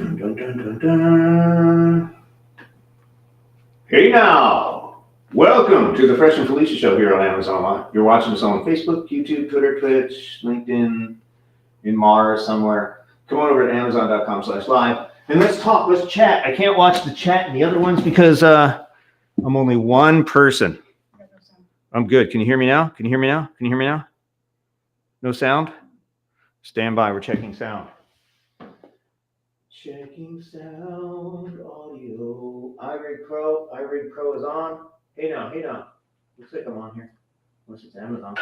Dun, dun, dun, dun, dun. Hey now, welcome to the Fresh and Felicia Show here on Amazon Live. You're watching us on Facebook, YouTube, Twitter, Twitch, LinkedIn, in Mars somewhere. Come on over to Amazon.com/live and let's talk. Let's chat. I can't watch the chat and the other ones because I'm only one person. I'm good. Can you hear me now? Can you hear me now? Can you hear me now? No sound? Stand by. We're checking sound. Checking sound audio. iRig Pro is on. Hey now. Looks like I'm on here. Unless it's Amazon.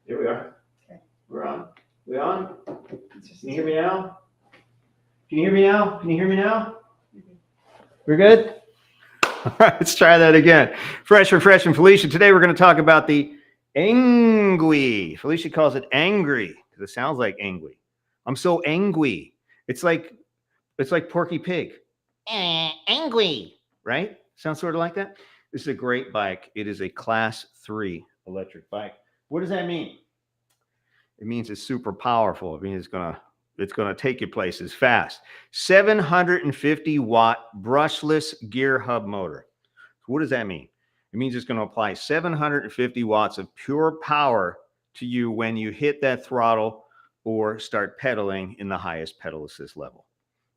Here we are. Okay. We're on. We on? Can you hear me now? Can you hear me now? Can you hear me now? We're good? All right, let's try that again. Fresh and Felicia. Today we're going to talk about the Engwe. Felicia calls it angry because it sounds like Engwe. I'm so angry. It's like Porky Pig. Engwe, right? Sounds sort of like that. This is a great bike. It is a class 3 electric bike. What does that mean? It means it's super powerful. It means it's gonna take you places fast. 750 watt brushless gear hub motor. So what does that mean? It means it's going to apply 750 watts of pure power to you when you hit that throttle or start pedaling in the highest pedal assist level.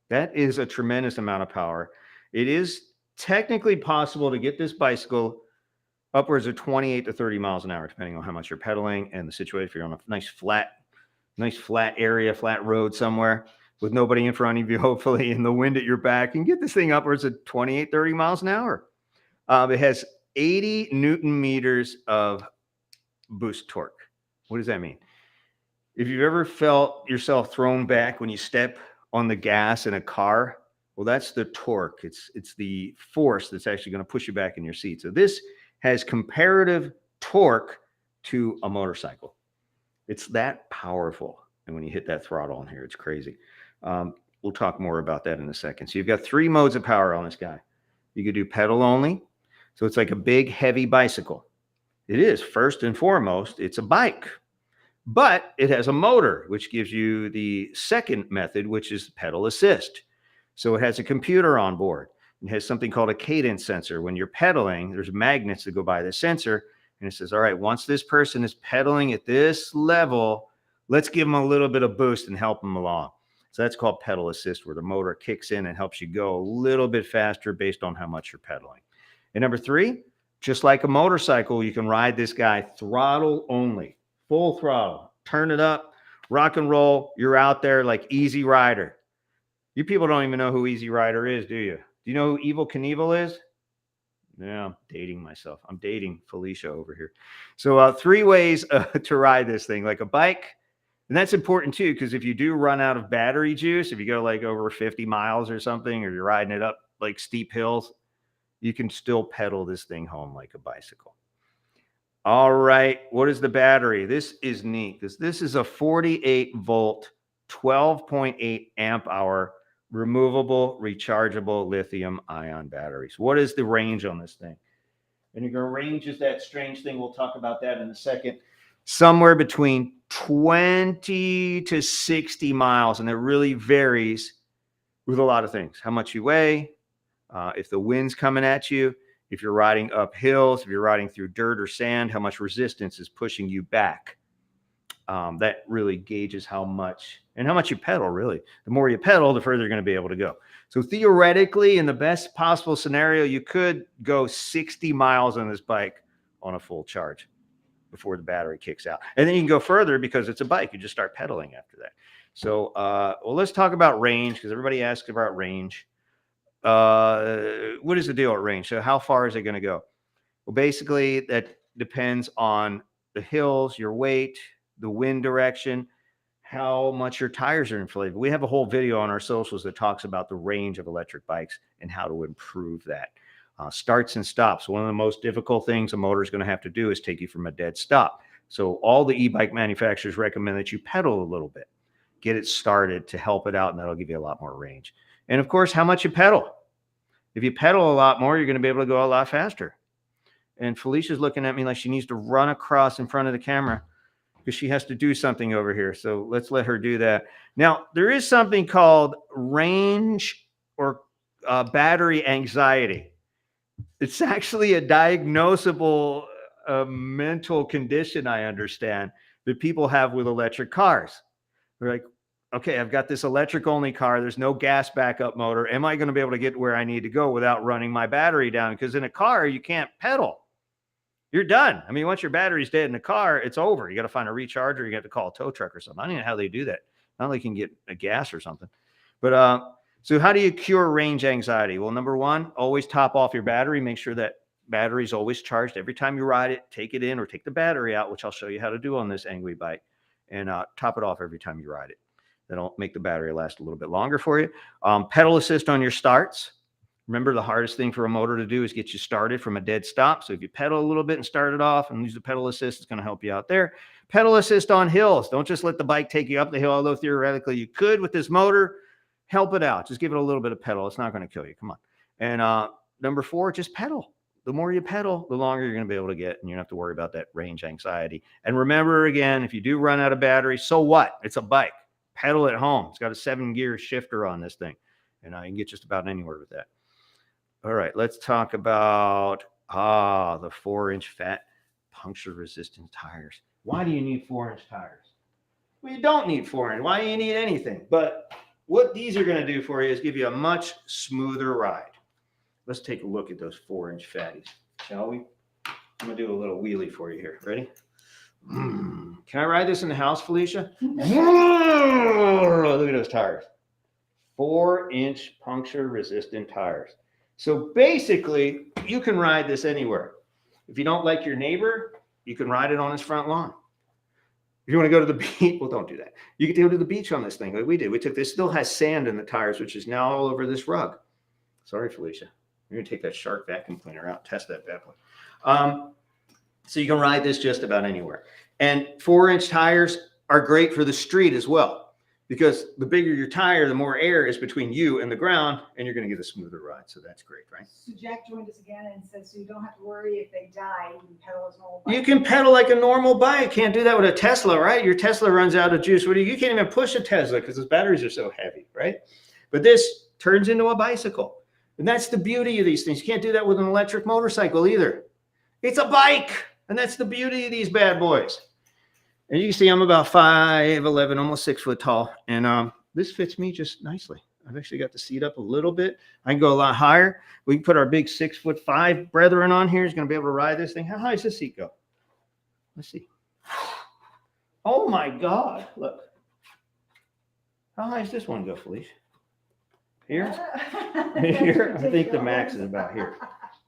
That is a tremendous amount of power. It is technically possible to get this bicycle upwards of 28 to 30 miles an hour, depending on how much you're pedaling and the situation. If you're on a nice flat area, flat road somewhere with nobody in front of you, hopefully, and the wind at your back, you can get this thing upwards of 28, 30 miles an hour. It has 80 Newton meters of boost torque. What does that mean? If you've ever felt yourself thrown back when you step on the gas in a car, well, that's the torque. It's the force that's actually going to push you back in your seat. So this has comparative torque to a motorcycle. It's that powerful. And when you hit that throttle on here, it's crazy. We'll talk more about that in a second. So you've got 3 modes of power on this guy. You could do pedal only. So it's like a big, heavy bicycle. It is, first and foremost, it's a bike. But it has a motor, which gives you the second method, which is pedal assist. So it has a computer on board. It has something called a cadence sensor. When you're pedaling, there's magnets that go by the sensor. And it says, all right, once this person is pedaling at this level, let's give them a little bit of boost and help them along. So that's called pedal assist, where the motor kicks in and helps you go a little bit faster based on how much you're pedaling. And number 3, just like a motorcycle, you can ride this guy throttle only, full throttle, turn it up, rock and roll. You're out there like Easy Rider. You people don't even know who Easy Rider is, do you? Do you know who Evel Knievel is? Yeah, I'm dating myself. I'm dating Felicia over here. So 3 ways to ride this thing, like a bike. And that's important too, because if you do run out of battery juice, if you go like over 50 miles or something, or you're riding it up like steep hills, you can still pedal this thing home like a bicycle. All right, what is the battery? This is neat because this is a 48 volt, 12.8 amp hour removable, rechargeable lithium ion batteries. What is the range on this thing? And your range is that strange thing. We'll talk about that in a second. Somewhere between 20 to 60 miles. And it really varies with a lot of things. How much you weigh, if the wind's coming at you, if you're riding up hills, if you're riding through dirt or sand, how much resistance is pushing you back. That really gauges how much you pedal, really. The more you pedal, the further you're going to be able to go. So theoretically, in the best possible scenario, you could go 60 miles on this bike on a full charge before the battery kicks out. And then you can go further because it's a bike. You just start pedaling after that. So, well, let's talk about range because everybody asks about range. What is the deal at range? So how far is it going to go? Well, basically, that depends on the hills, your weight, the wind direction, how much your tires are inflated. We have a whole video on our socials that talks about the range of electric bikes and how to improve that. Starts and stops. One of the most difficult things a motor is going to have to do is take you from a dead stop. So all the e-bike manufacturers recommend that you pedal a little bit, get it started to help it out, and that'll give you a lot more range. And of course, how much you pedal. If you pedal a lot more, you're going to be able to go a lot faster. And Felicia's looking at me like she needs to run across in front of the camera because she has to do something over here. So let's let her do that. Now, there is something called range or battery anxiety. It's actually a diagnosable mental condition, I understand, that people have with electric cars. They're like, okay, I've got this electric only car. There's no gas backup motor. Am I going to be able to get where I need to go without running my battery down? Because in a car, you can't pedal. You're done. I mean, once your battery's dead in a car, it's over. You got to find a recharger. You got to call a tow truck or something. I don't know how they do that. Not like you can get a gas or something. But so how do you cure range anxiety? Well, number one, always top off your battery. Make sure that battery's always charged. Every time you ride it, take it in or take the battery out, which I'll show you how to do on this Engwe bike, and top it off every time you ride it. That'll make the battery last a little bit longer for you. Pedal assist on your starts. Remember, the hardest thing for a motor to do is get you started from a dead stop. So if you pedal a little bit and start it off and use the pedal assist, it's going to help you out there. Pedal assist on hills. Don't just let the bike take you up the hill, although theoretically you could with this motor. Help it out. Just give it a little bit of pedal. It's not going to kill you. Come on. And number 4, just pedal. The more you pedal, the longer you're going to be able to get, and you don't have to worry about that range anxiety. And remember, again, if you do run out of battery, so what? It's a bike. Pedal at home. It's got a 7-gear shifter on this thing, and you can get just about anywhere with that. All right, let's talk about the 4-inch fat puncture-resistant tires. Why do you need 4-inch tires? Well, you don't need 4-inch. Why do you need anything? But what these are going to do for you is give you a much smoother ride. Let's take a look at those 4-inch fatties, shall we? I'm going to do a little wheelie for you here. Ready? Can I ride this in the house, Felicia? Look at those tires. 4-inch puncture-resistant tires. So basically, you can ride this anywhere. If you don't like your neighbor, you can ride it on his front lawn. If you want to go to the beach, well, don't do that. You can go to the beach on this thing like we did. We took this, still has sand in the tires, which is now all over this rug. Sorry, Felicia. You're going to take that Shark vacuum cleaner out, test that bad boy. So you can ride this just about anywhere. And 4-inch tires are great for the street as well, because the bigger your tire, the more air is between you and the ground, and you're going to get a smoother ride. So that's great, right? So Jack joined us again and said, so you don't have to worry if they die. You can pedal as normal bike. You can pedal like a normal bike. Can't do that with a Tesla, right? Your Tesla runs out of juice. You can't even push a Tesla because its batteries are so heavy, right? But this turns into a bicycle. And that's the beauty of these things. You can't do that with an electric motorcycle either. It's a bike. And that's the beauty of these bad boys. And you can see I'm about 5'11", almost 6 foot tall. And this fits me just nicely. I've actually got the seat up a little bit. I can go a lot higher. We can put our big 6'5" brethren on here. He's going to be able to ride this thing. How high does this seat go? Let's see. Oh my God. Look. How high does this one go, Felicia? Here? Here? I think the max is about here.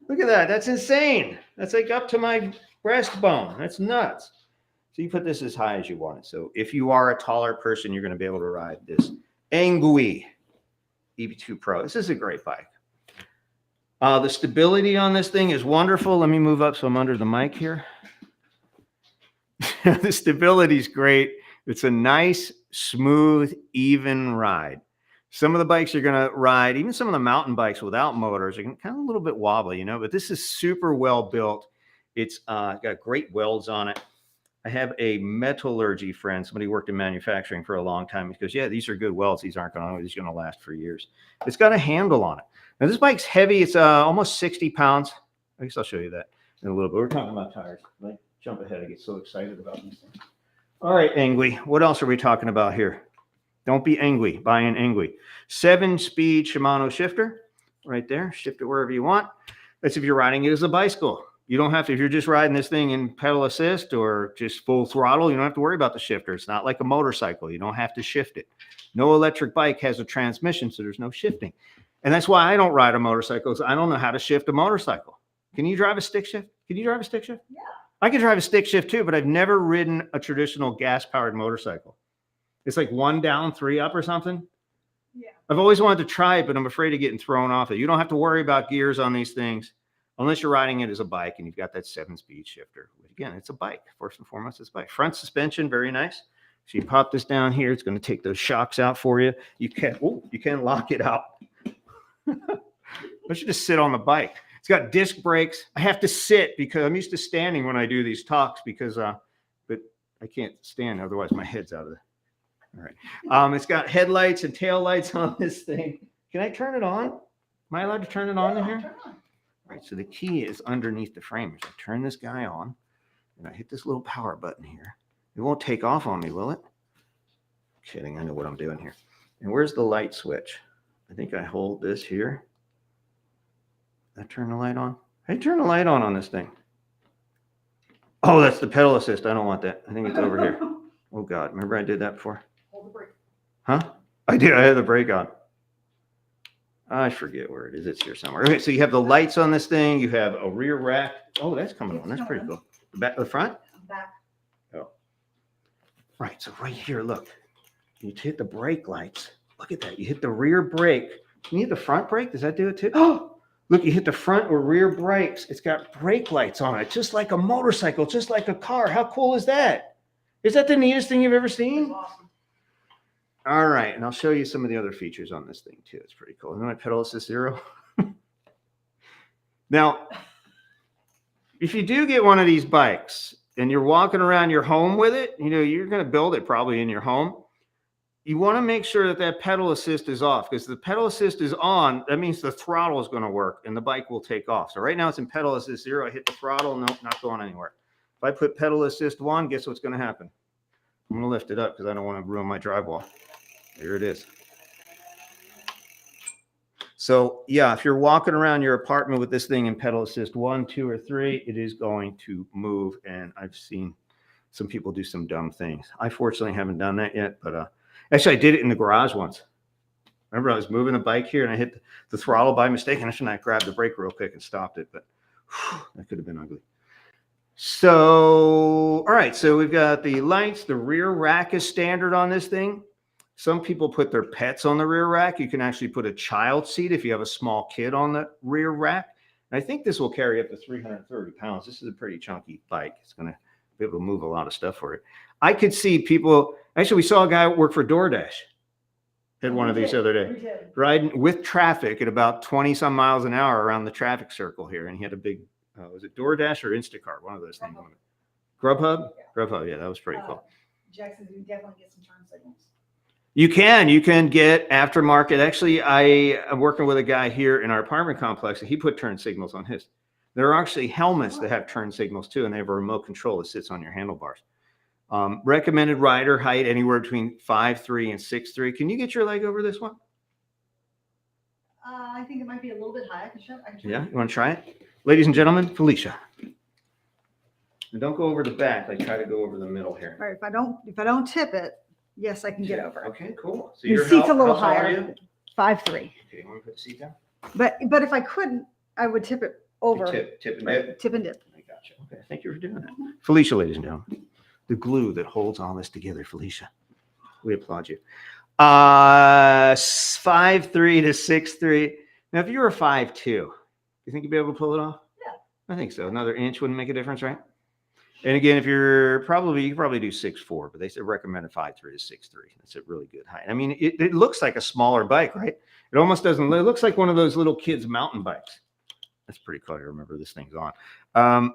Look at that. That's insane. That's like up to my breastbone. That's nuts. So you put this as high as you want it. So if you are a taller person, you're going to be able to ride this Engwe EV2 Pro. This is a great bike. The stability on this thing is wonderful. Let me move up so I'm under the mic here. The stability is great. It's a nice, smooth, even ride. Some of the bikes you're going to ride, even some of the mountain bikes without motors, are kind of a little bit wobbly, but this is super well built. It's got great welds on it. I have a metallurgy friend, somebody who worked in manufacturing for a long time. He goes, yeah, these are good welds. These aren't going to last for years. It's got a handle on it. Now, this bike's heavy. It's almost 60 pounds. I guess I'll show you that in a little bit. We're talking about tires. Like, jump ahead. I get so excited about these things. All right, Engwe. What else are we talking about here? Don't be Engwe. Buy an Engwe. 7-speed Shimano shifter right there. Shift it wherever you want. That's if you're riding it as a bicycle. You don't have to, if you're just riding this thing in pedal assist or just full throttle, you don't have to worry about the shifter. It's not like a motorcycle. You don't have to shift it. No electric bike has a transmission, so there's no shifting. And that's why I don't ride a motorcycle. I don't know how to shift a motorcycle. Can you drive a stick shift? Can you drive a stick shift? Yeah. I can drive a stick shift too, but I've never ridden a traditional gas-powered motorcycle. It's like 1 down, 3 up or something. Yeah. I've always wanted to try it, but I'm afraid of getting thrown off it. You don't have to worry about gears on these things unless you're riding it as a bike and you've got that 7-speed shifter. Again, it's a bike. First and foremost, it's a bike. Front suspension, very nice. So you pop this down here. It's going to take those shocks out for you. You can lock it out. I should just sit on the bike. It's got disc brakes. I have to sit because I'm used to standing when I do these talks because, but I can't stand. Otherwise my head's out of All right. It's got headlights and tail lights on this thing. Can I turn it on? Am I allowed to turn it on in here? Turn on. All right. So the key is underneath the frame. So I turn this guy on and I hit this little power button here. It won't take off on me, will it? Kidding. I know what I'm doing here. And where's the light switch? I think I hold this here. I turn the light on. Hey, turn the light on this thing. Oh, that's the pedal assist. I don't want that. I think it's over here. Oh God, remember I did that before? Hold the brake. Huh? I did. I had the brake on. I forget where it is. It's here somewhere. Okay, so you have the lights on this thing. You have a rear rack. Oh, that's coming on. That's pretty cool. The back, the front. Back. Oh, right. So right here, look. You hit the brake lights. Look at that. You hit the rear brake. Can you hit the front brake? Does that do it too? Oh, look, you hit the front or rear brakes. It's got brake lights on it, just like a motorcycle, just like a car. How cool is that? Is that the neatest thing you've ever seen? Awesome. All right, and I'll show you some of the other features on this thing too. It's pretty cool. And then my pedal assist 0. Now, if you do get one of these bikes and you're walking around your home with it, you know, you're going to build it probably in your home. You want to make sure that that pedal assist is off, because if the pedal assist is on, that means the throttle is going to work and the bike will take off. So right now it's in pedal assist 0. I hit the throttle. Nope, not going anywhere. If I put pedal assist 1, guess what's going to happen? I'm going to lift it up because I don't want to ruin my drywall. There it is. So yeah, if you're walking around your apartment with this thing in pedal assist 1, 2, or 3, it is going to move. And I've seen some people do some dumb things. I fortunately haven't done that yet, but actually I did it in the garage once. Remember, I was moving a bike here and I hit the throttle by mistake, and I shouldn't have grabbed the brake real quick and stopped it, but whew, that could have been ugly. So, all right, so we've got the lights. The rear rack is standard on this thing. Some people put their pets on the rear rack. You can actually put a child seat if you have a small kid on the rear rack. And I think this will carry up to 330 pounds. This is a pretty chunky bike. It's going to be able to move a lot of stuff for it. I could see people, actually, we saw a guy work for DoorDash. Had one of these the other day, riding with traffic at about 20 some miles an hour around the traffic circle here. And he had a big, was it DoorDash or Instacart? One of those things. Grubhub? Yeah. Grubhub, yeah, that was pretty cool. Jackson, you definitely get some turn signals. You can get aftermarket. Actually, I am working with a guy here in our apartment complex, and he put turn signals on his. There are actually helmets that have turn signals too, and they have a remote control that sits on your handlebars. Recommended rider height anywhere between 5'3" and 6'3". Can you get your leg over this one? I think it might be a little bit high. I can show. Yeah, you want to try it? Ladies and gentlemen, Felicia. And don't go over the back. Like, try to go over the middle here. All right, if I don't tip it, yes, I can get over it. Okay, cool. So The your seat's a little how tall are higher. you? 5'3". Okay, you want to put the seat down? But if I couldn't, I would tip it over. Tip and dip. Tip and dip. I got you. Okay, thank you for doing that. Felicia, ladies and gentlemen. The glue that holds all this together, Felicia. We applaud you. 5'3" to 6'3". Now, if you were 5'2", do you think you'd be able to pull it off? Yeah. I think so. Another inch wouldn't make a difference, right? And again, if you're you could probably do 6'4", but they said recommended 5'3" to 6'3". That's a really good height. I mean, it looks like a smaller bike, right? It almost doesn't. It looks like one of those little kids' mountain bikes. That's pretty cool. I remember this thing's on.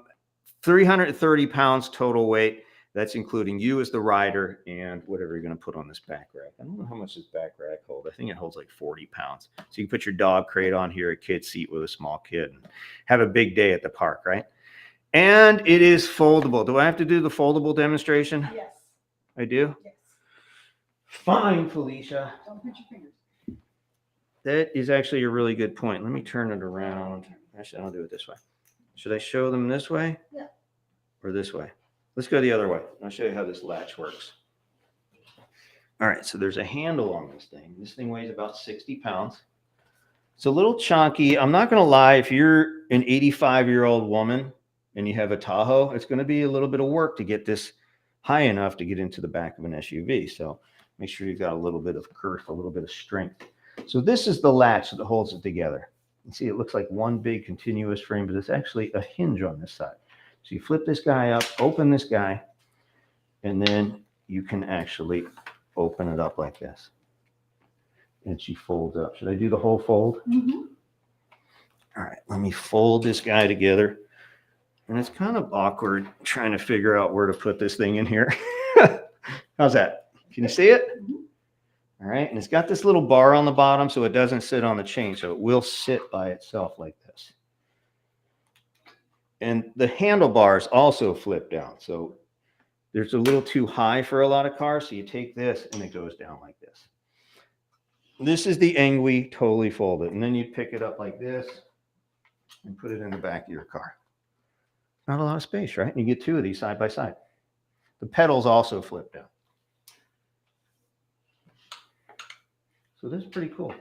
330 pounds total weight. That's including you as the rider and whatever you're going to put on this back rack. I don't know how much this back rack holds. I think it holds like 40 pounds. So you can put your dog crate on here, a kid seat with a small kid, and have a big day at the park, right? And it is foldable. Do I have to do the foldable demonstration? Yes. I do? Yes. Fine, Felicia. Don't put your fingers. That is actually a really good point. Let me turn it around. Actually, I'll do it this way. Should I show them this way? Yeah. Or this way? Let's go the other way. I'll show you how this latch works. All right, so there's a handle on this thing. This thing weighs about 60 pounds. It's a little chunky. I'm not going to lie. If you're an 85-year-old woman and you have a Tahoe, it's going to be a little bit of work to get this high enough to get into the back of an SUV. So make sure you've got a little bit of girth, a little bit of strength. So this is the latch that holds it together. You see, it looks like one big continuous frame, but it's actually a hinge on this side. So you flip this guy up, open this guy, and then you can actually open it up like this. And she folds up. Should I do the whole fold? Mm-hmm. All right, let me fold this guy together. And it's kind of awkward trying to figure out where to put this thing in here. How's that? Can you see it? Mhm. All right, and it's got this little bar on the bottom so it doesn't sit on the chain, so it will sit by itself like this. And the handlebars also flip down, so there's a little too high for a lot of cars, so you take this and it goes down like this. This is the Engwe totally folded, and then you pick it up like this and put it in the back of your car. Not a lot of space, right? You get two of these side by side. The pedals also flip down. So that's pretty cool.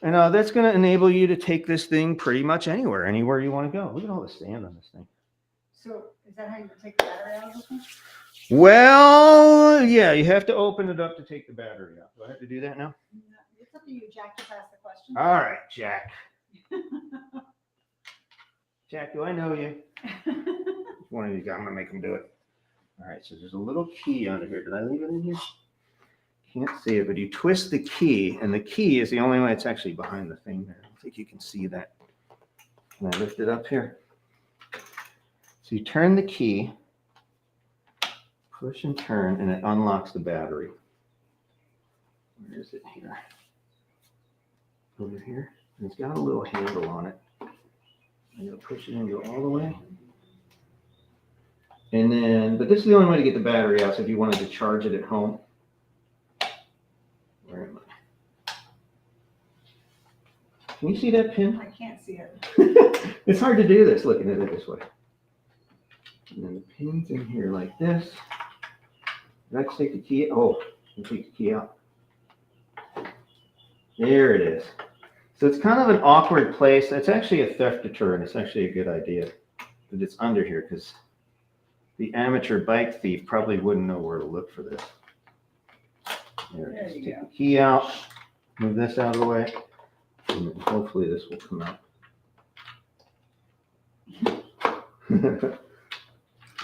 And that's going to enable you to take this thing pretty much anywhere you want to go. Look at all the sand on this thing. So is that how you take the battery out of this one? Well, yeah, you have to open it up to take the battery out. Do I have to do that now? No, it's up to you. Jack just asked the question. All right, Jack. Jack, do I know you? One of you guys, I'm going to make him do it. All right, so there's a little key under here. Did I leave it in here? Can't see it, but you twist the key, and the key is the only way it's actually behind the thing there. I don't think you can see that. Can I lift it up here? So you turn the key, push and turn, and it unlocks the battery. Where is it here? Over here. And it's got a little handle on it. I'm going to push it and go all the way. And then, but this is the only way to get the battery out. So if you wanted to charge it at home, where am I? Can you see that pin? I can't see it. It's hard to do this looking at it this way. And then the pin's in here like this. Did I take the key? Oh, you take the key out. There it is. So it's kind of an awkward place. It's actually a theft deterrent. It's actually a good idea that it's under here because the amateur bike thief probably wouldn't know where to look for this. There it is. There you Take go. the key out, move this out of the way, and then hopefully this will come out.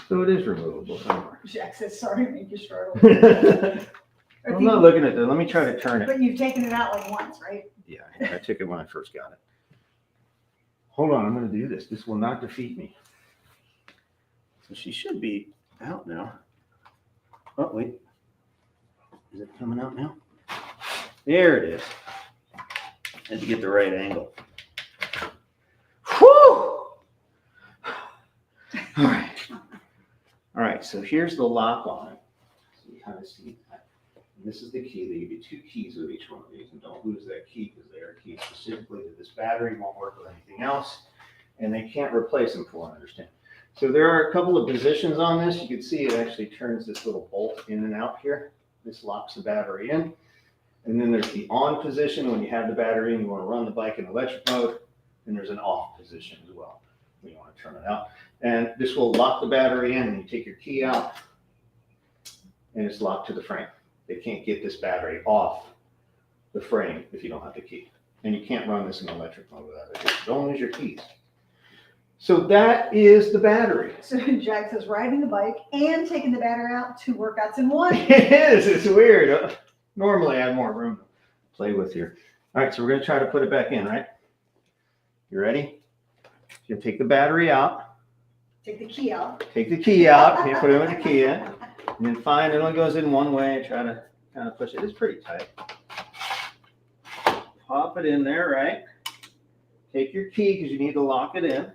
So it is removable somewhere. Jack says, sorry to make you struggle. I'm not looking at that. Let me try to turn it. But you've taken it out like once, right? Yeah, I took it when I first got it. Hold on, I'm going to do this. This will not defeat me. So she should be out now. Oh, wait. Is it coming out now? There it is. Had to get the right angle. Whew! All right. All right, so here's the lock on it. So you kind of see that. And this is the key. They give you two keys with each one of these, and don't lose that key because they are keys specifically to this battery. Won't work with anything else, and they can't replace them, from what I understand. So there are a couple of positions on this. You can see it actually turns this little bolt in and out here. This locks the battery in. And then there's the on position when you have the battery and you want to run the bike in electric mode. And there's an off position as well when you want to turn it out. And this will lock the battery in, and you take your key out, and it's locked to the frame. They can't get this battery off the frame if you don't have the key. And you can't run this in electric mode without it. Don't lose your keys. So that is the battery. So Jack says riding the bike and taking the battery out, 2 workouts in one. It is. It's weird. Normally I have more room to play with here. All right, so we're going to try to put it back in, right? You ready? You take the battery out. Take the key out. Take the key out. You put it with the key in. And then find it only goes in one way. Try to kind of push it. It's pretty tight. Pop it in there, right? Take your key because you need to lock it in.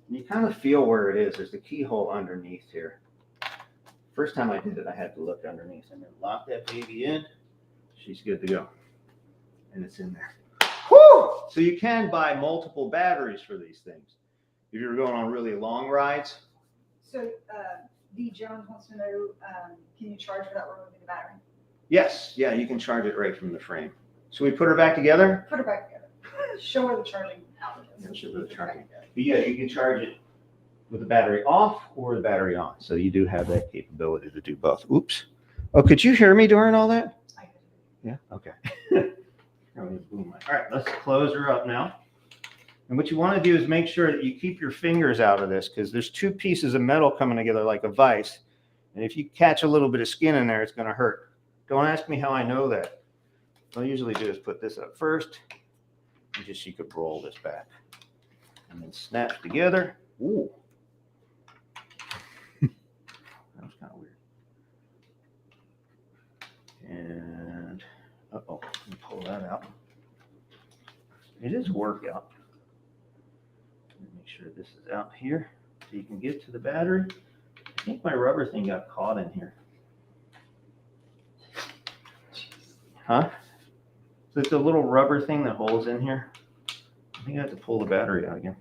And you kind of feel where it is. There's the keyhole underneath here. First time I did it, I had to look underneath and then lock that baby in. She's good to go. And it's in there. Woo! So you can buy multiple batteries for these things. If you're going on really long rides. So D. Jones wants to know, can you charge without removing the battery? Yes, yeah, you can charge it right from the frame. So we put her back together? Put her back together. Show her the charging outlet is. Yeah, show her the charging. But yeah, you can charge it with the battery off or the battery on. So you do have that capability to do both. Oops. Oh, could you hear me during all that? I could. Yeah, okay. All right, let's close her up now. And what you want to do is make sure that you keep your fingers out of this because there's 2 pieces of metal coming together like a vise. And if you catch a little bit of skin in there, it's going to hurt. Don't ask me how I know that. What I usually do is put this up first. And just you could roll this back. And then snap together. Ooh. That was kind of weird. And, uh-oh, let me pull that out. It is a workout. Make sure this is out here so you can get to the battery. I think my rubber thing got caught in here. Huh? So it's a little rubber thing that holds in here. I think I have to pull the battery out again.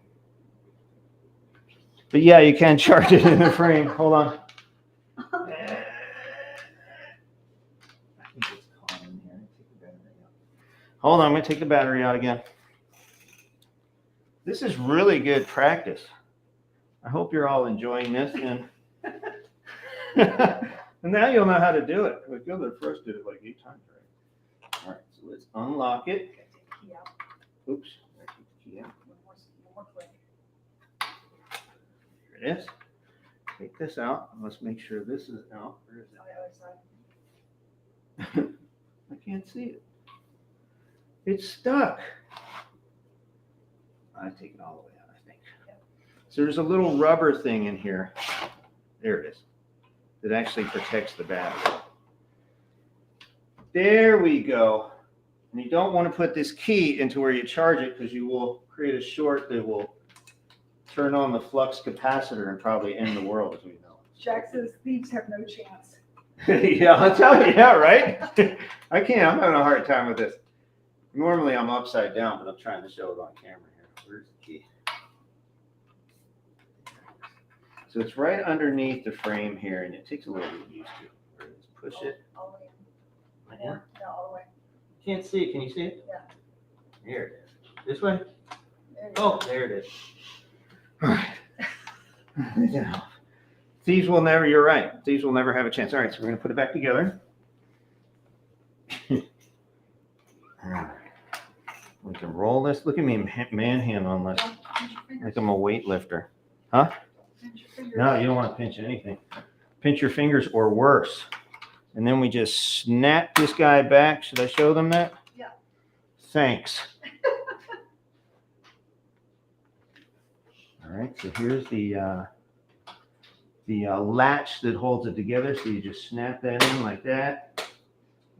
But yeah, you can charge it in the frame. Hold on. I think it's caught in here. Take the battery out. Hold on, I'm going to take the battery out again. This is really good practice. I hope you're all enjoying this. And and now you'll know how to do it. I feel that first did it like 8 times, right? All right, so let's unlock it. Take the key out. Oops, I took the key out. One more click. Here it is. Take this out. Let's make sure this is out. Where is On the other side. it? I can't see it. It's stuck. I take it all the way out, I think. So there's a little rubber thing in here. There it is. That actually protects the battery. There we go. And you don't want to put this key into where you charge it because you will create a short that will turn on the flux capacitor and probably end the world as we know Jack says thieves have no chance. it. Yeah, I'll tell you, yeah, right? I can't. I'm having a hard time with this. Normally I'm upside down, but I'm trying to show it on camera here. Where's the key? So it's right underneath the frame here, and it takes a little bit of use to. Where it is. Push it. All the way Right in. here. No, all the way. Can't see it. Can you see it? Yeah. There it is. This way? There you Oh, there it is. All right. Yeah. Thieves will never, you're right. Thieves will never have a chance. All right, so we're going to put it back together. All right. We can roll this. Look at me manhandling this go. Pinch your fingers. like I'm a weightlifter. Huh? Pinch your fingers. No, you don't want to pinch anything. Pinch your fingers or worse. And then we just snap this guy back. Should I show them that? Yeah. Thanks. All right, so here's the latch that holds it together. So you just snap that in like that,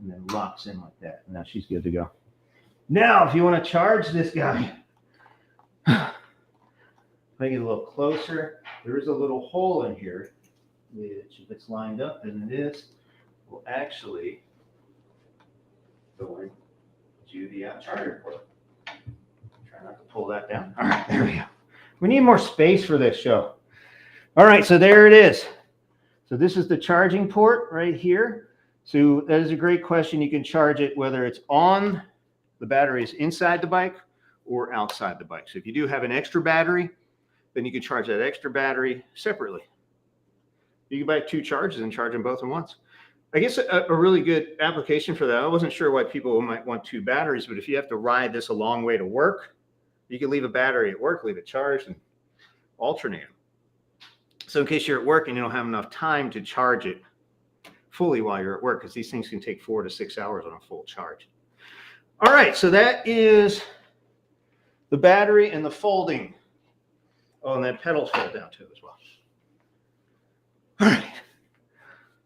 and then locks in like that. Now she's good to go. Now, if you want to charge this guy, make it a little closer. There is a little hole in here, which if it's lined up, and it is, will actually go into the charger port. Try not to pull that down. All right, there we go. We need more space for this show. All right, so there it is. So this is the charging port right here. So that is a great question. You can charge it whether it's on the battery is inside the bike or outside the bike. So if you do have an extra battery, then you can charge that extra battery separately. You can buy 2 charges and charge them both at once. I guess a really good application for that. I wasn't sure why people might want 2 batteries, but if you have to ride this a long way to work, you can leave a battery at work, leave it charged, and alternate them. So in case you're at work and you don't have enough time to charge it fully while you're at work, because these things can take 4 to 6 hours on a full charge. All right, so that is the battery and the folding. Oh, and that pedals fold down too as well. All right.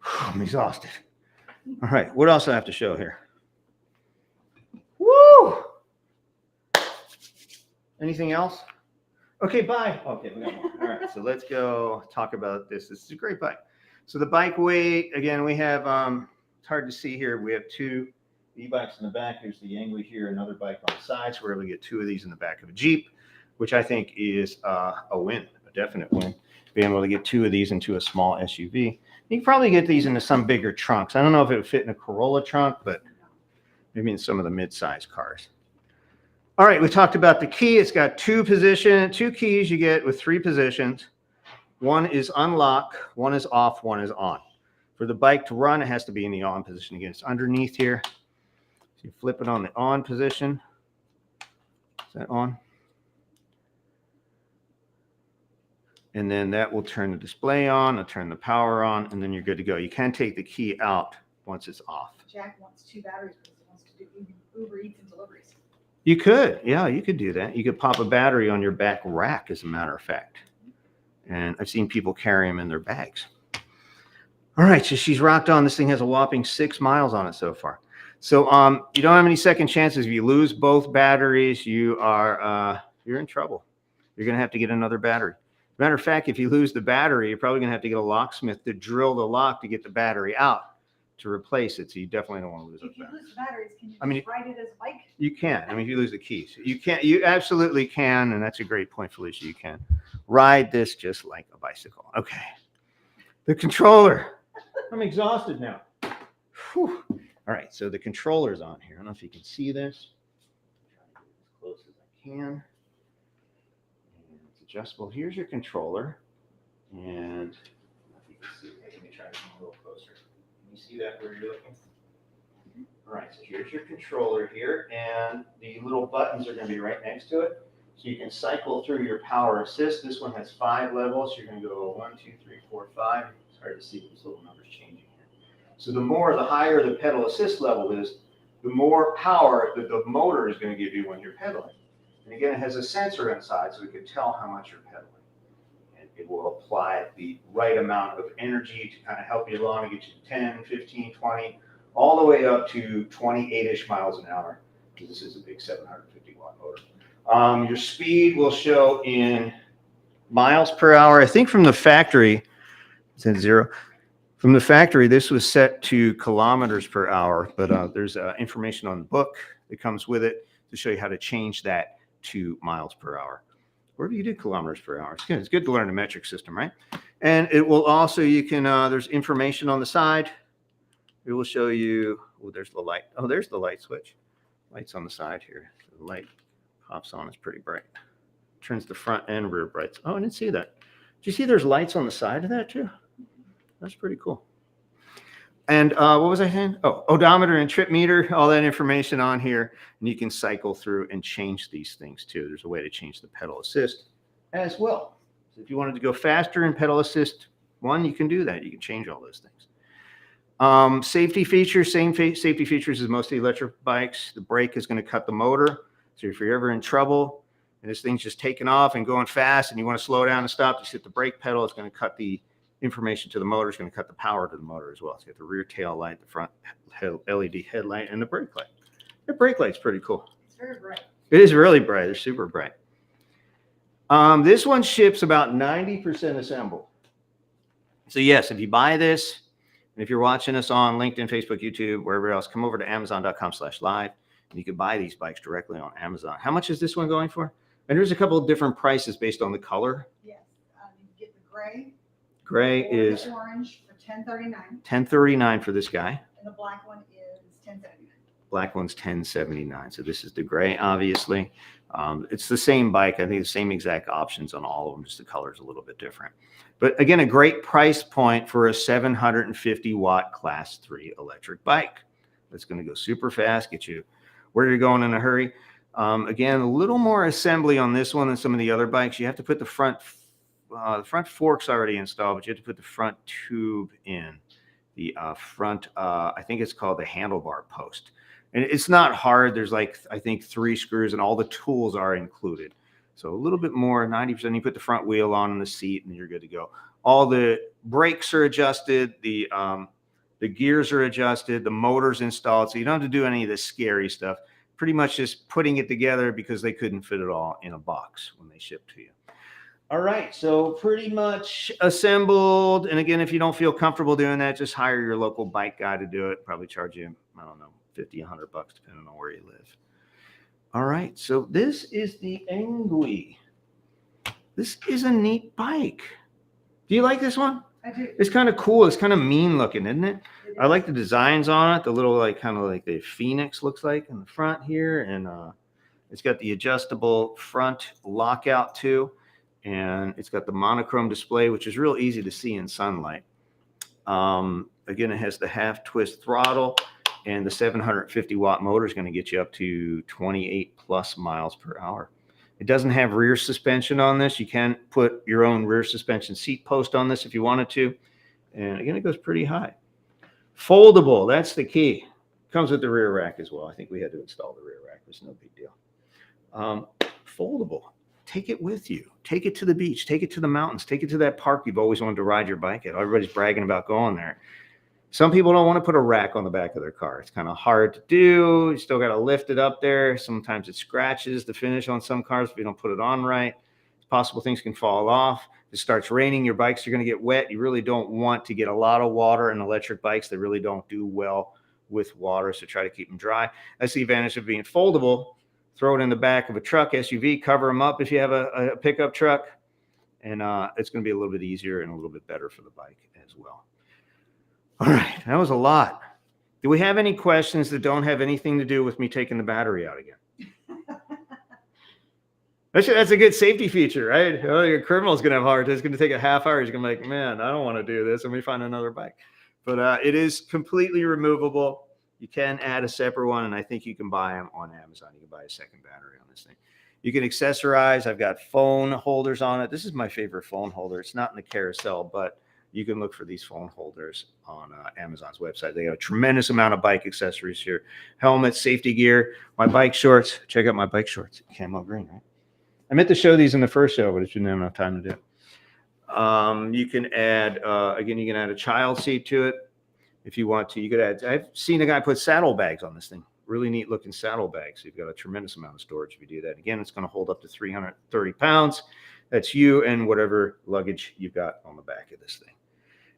I'm exhausted. All right, what else do I have to show here? Woo! Anything else? Okay, bye. Okay, we got more. All right, so let's go talk about this. This is a great bike. So the bike weight, again, we have, it's hard to see here. We have 2 e-bikes in the back. There's the Engwe here, another bike on the side. So we're able to get 2 of these in the back of a Jeep, which I think is a win, a definite win. Being able to get 2 of these into a small SUV. You can probably get these into some bigger trunks. I don't know if it would fit in a Corolla trunk, but maybe in some of the mid-size cars. All right, we talked about the key. It's got 2 keys you get with 3 positions. One is unlock, one is off, one is on. For the bike to run, it has to be in the on position. Again, it's underneath here. So you flip it on the on position. Is that on? And then that will turn the display on, it'll turn the power on, and then you're good to go. You can take the key out once it's off. Jack wants 2 batteries because he wants to do Uber Eats and deliveries. You could, yeah, you could do that. You could pop a battery on your back rack, as a matter of fact. And I've seen people carry them in their bags. All right, so she's rocked on. This thing has a whopping 6 miles on it so far. So you don't have any second chances. If you lose both batteries, you're in trouble. You're going to have to get another battery. Matter of fact, if you lose the battery, you're probably going to have to get a locksmith to drill the lock to get the battery out to replace it. So you definitely don't want to lose those If you batteries. lose batteries, can you I mean, just ride it as a bike? You can. I mean, if you lose the keys, you can. You absolutely can, and that's a great point, Felicia. You can ride this just like a bicycle. Okay. The controller. I'm exhausted now. Whew. All right, so the controller's on here. I don't know if you can see this. Try to get as close as I can. And it's adjustable. Here's your controller, and I don't know if you can see it. Let me try to come a little closer. Can you see that where you're looking? All right, so here's your controller here, and the little buttons are going to be right next to it. So you can cycle through your power assist. This one has 5 levels. So you're going to go 1, 2, 3, 4, 5. It's hard to see these little numbers changing here. So the higher the pedal assist level is, the more power that the motor is going to give you when you're pedaling. And again, it has a sensor inside, so it can tell how much you're pedaling. And it will apply the right amount of energy to kind of help you along and get you to 10, 15, 20, all the way up to 28-ish miles an hour, because this is a big 750-watt motor. Your speed will show in miles per hour. I think from the factory, it's at 0. From the factory, this was set to kilometers per hour, but there's information on the book that comes with it to show you how to change that to miles per hour. Wherever you do kilometers per hour, it's good. It's good to learn the metric system, right? And it will also, there's information on the side. It will show you, oh, there's the light. Oh, there's the light switch. Light's on the side here. So the light pops on, it's pretty bright. Turns the front and rear brights. Oh, I didn't see that. Do you see there's lights on the side of that too? That's pretty cool. And what was I saying? Oh, odometer and trip meter, all that information on here. And you can cycle through and change these things too. There's a way to change the pedal assist as well. So if you wanted to go faster in pedal assist 1, you can do that. You can change all those things. Safety features, same safety features as most of the electric bikes. The brake is going to cut the motor. So if you're ever in trouble and this thing's just taking off and going fast and you want to slow down and stop, just hit the brake pedal. It's going to cut the information to the motor. It's going to cut the power to the motor as well. So you have the rear tail light, the front LED headlight, and the brake light. The brake light's pretty cool. It's very bright. It is really bright. They're super bright. This one ships about 90% assembled. So yes, if you buy this, and if you're watching us on LinkedIn, Facebook, YouTube, wherever else, come over to Amazon.com/live, and you can buy these bikes directly on Amazon. How much is this one going for? And there's a couple of different prices based on the color. Yes, you get the gray. Gray or is the orange for $10.39, $10.39 for this guy. and the black one is $10.79. Black one's $10.79. So this is the gray, obviously. It's the same bike. I think the same exact options on all of them, just the color is a little bit different. But again, a great price point for a 750-watt Class 3 electric bike. That's going to go super fast, get you where you're going in a hurry. Again, a little more assembly on this one than some of the other bikes. You have to put the front fork's already installed, but you have to put the front tube in. The front, I think it's called the handlebar post. And it's not hard. There's like, I think 3 screws and all the tools are included. So a little bit more, 90%. You put the front wheel on the seat and you're good to go. All the brakes are adjusted. The gears are adjusted. The motor's installed. So you don't have to do any of this scary stuff. Pretty much just putting it together because they couldn't fit it all in a box when they shipped to you. All right, so pretty much assembled. And again, if you don't feel comfortable doing that, just hire your local bike guy to do it. Probably charge you, I don't know, $50, $100, depending on where you live. All right, so this is the Engwe. This is a neat bike. Do you like this one? I do. It's kind of cool. It's kind of mean looking, isn't it? It I is. like the designs on it. The little, like, kind of like the Phoenix looks like in the front here. And it's got the adjustable front lockout too. And it's got the monochrome display, which is real easy to see in sunlight. Again, it has the half twist throttle, and the 750-watt motor is going to get you up to 28 plus miles per hour. It doesn't have rear suspension on this. You can put your own rear suspension seat post on this if you wanted to. And again, it goes pretty high. Foldable, that's the key. Comes with the rear rack as well. I think we had to install the rear rack. It's no big deal. Foldable. take it with you. Take it to the beach. Take it to the mountains. Take it to that park you've always wanted to ride your bike at. Everybody's bragging about going there. Some people don't want to put a rack on the back of their car. It's kind of hard to do. You still got to lift it up there. Sometimes it scratches the finish on some cars if you don't put it on right. It's possible things can fall off. If it starts raining, your bikes are going to get wet. You really don't want to get a lot of water in electric bikes. They really don't do well with water, so try to keep them dry. That's the advantage of being foldable. Throw it in the back of a truck, SUV, cover them up if you have a pickup truck, and it's going to be a little bit easier and a little bit better for the bike as well. All right, that was a lot. Do we have any questions that don't have anything to do with me taking the battery out again? That's a good safety feature, right? Oh, your criminal's going to have a heart. It's going to take a half hour. He's going to be like, man, I don't want to do this. Let me find another bike. But it is completely removable. You can add a separate one, and I think you can buy them on Amazon. You can buy a second battery on this thing. You can accessorize. I've got phone holders on it. This is my favorite phone holder. It's not in the carousel, but you can look for these phone holders on Amazon's website. They have a tremendous amount of bike accessories here. Helmets, safety gear, my bike shorts. Check out my bike shorts. Camo green, right? I meant to show these in the first show, but it didn't have enough time to do it. You can add, again, you can add a child seat to it if you want to. You could add, I've seen a guy put saddlebags on this thing. Really neat looking saddlebags. So you've got a tremendous amount of storage if you do that. Again, it's going to hold up to 330 pounds. That's you and whatever luggage you've got on the back of this thing.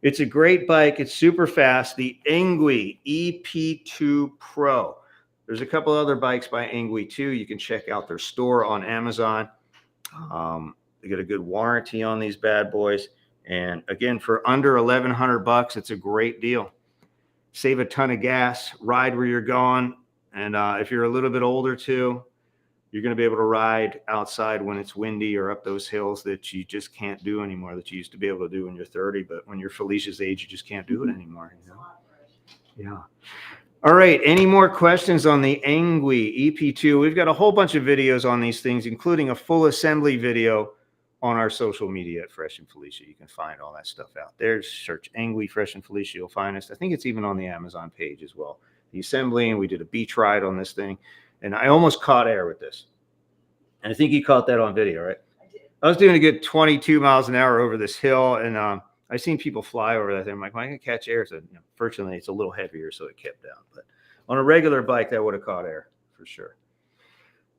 It's a great bike. It's super fast. The Engwe EP2 Pro. There's a couple other bikes by Engwe too. You can check out their store on Amazon. They get a good warranty on these bad boys. And again, for under $1,100, it's a great deal. Save a ton of gas, ride where you're going. And if you're a little bit older too, you're going to be able to ride outside when it's windy or up those hills that you just can't do anymore, that you used to be able to do when you're 30. But when you're Felicia's age, you just can't do it anymore. You know? Yeah. All right. Any more questions on the Engwe EP2? We've got a whole bunch of videos on these things, including a full assembly video on our social media at Fresh and Felicia. You can find all that stuff out there. Search Engwe, Fresh and Felicia. You'll find us. I think it's even on the Amazon page as well. The assembly, and we did a beach ride on this thing. And I almost caught air with this. And I think you caught that on video, right? I did. I was doing a good 22 miles an hour over this hill, and I've seen people fly over that thing. I'm like, well, I can catch air. So, fortunately, it's a little heavier, so it kept down. But on a regular bike, that would have caught air for sure.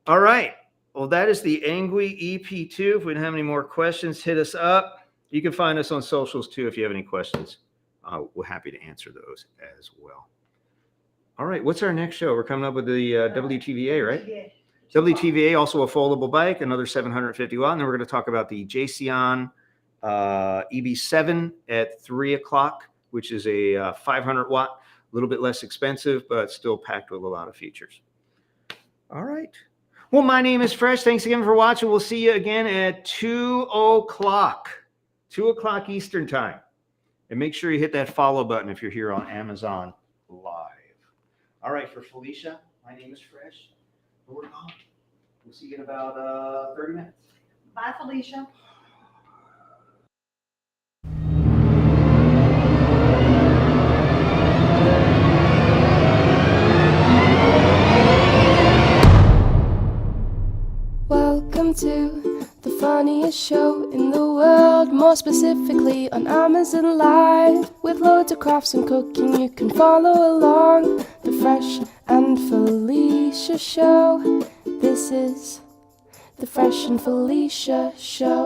All right. Well, that is the Engwe EP2. If we don't have any more questions, hit us up. You can find us on socials, too, if you have any questions. We're happy to answer those as well. All right. What's our next show? We're coming up with the WTVA, right? Yeah. WTVA, also a foldable bike, another 750 watt. And then we're going to talk about the Jayceon EB7 at 3 o'clock, which is a 500 watt, a little bit less expensive, but still packed with a lot of features. All right. Well, my name is Fresh. Thanks again for watching. We'll see you again at 2 o'clock, 2 o'clock Eastern time. And make sure you hit that follow button if you're here on Amazon Live. All right. For Felicia, my name is Fresh. We're gone. We'll see you in about 30 minutes. Bye, Felicia. Welcome to the funniest show in the world, more specifically on Amazon Live. With loads of crafts and cooking, you can follow along. The Fresh and Felicia Show. This is the Fresh and Felicia Show.